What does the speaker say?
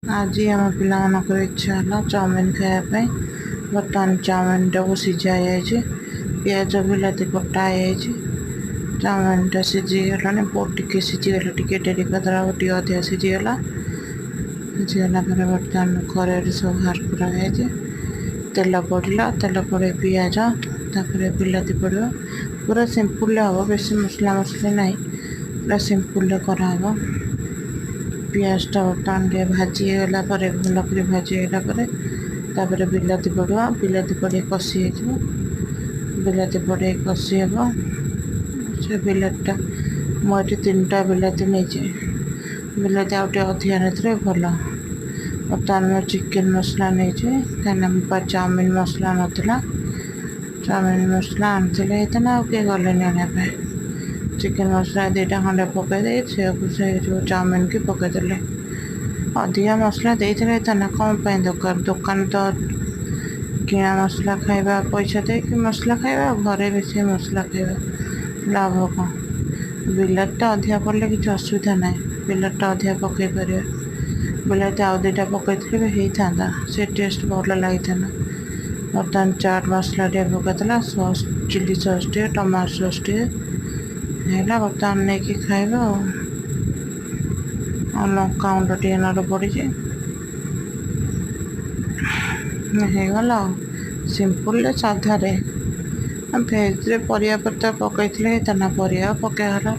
आज आम पिलाମାନଙ୍କର इच्छा है चाउमिन खायापी। बर्तमान चाउमिन टाक सीझा पियाज बिलाती कटा चाउमिन टा सीझीगला बहुत टे सीझीगला टे डेरी करदेला टे अधिक सीझीगला। सीझीगला बर्तमान कड़े सब बाहर कराई तेल पड़ा तेल पड़े पियाज बिलाती पड़ो पूरा सिंपल हम बेस मसला मसली ना पूरा सिंपल कराब। पियाजटा बर्तमान भाजीगला भल भाजीगला बिलाती पड़ो बिलाती पड़े कषि बिलाती पड़े कषि हे से बिलातीटा मुझे 3टा बिलाती नहीं बिलाती आउटे अधिका नहीं भल। बर्तमान मैं चिकेन मसला नहीं कहीं चाउमिन मसला नाला चाउमिन मसला आनी किए गले आने चिकेन मसला 2टा खंडे पकईदे से जो चाउमिन की पकईदे अधिका मसला देते ना कौन दरकार दुकान तो किणा मसला खाइबा पैसा दे कि मसला खाइबा घरे बेसी मसला खाइबा लाभ कौन। बिलातीटा अधिका पड़े किसी असुविधा ना बिलातीटा अधिका पकई पार बिलाती आउ 2टा पकई भी होता से टेस्ट भल लगी था। बर्तमान चाट मसला टे पकईदेला सॉस चिली सॉस टे टमाटो सॉस टे है बर्तमान नहीं कि खाइबा लंका गुंड टे पड़ी गला सिंपल साधारे भेज परिया पत्ता पकई तना परिया पकईगला।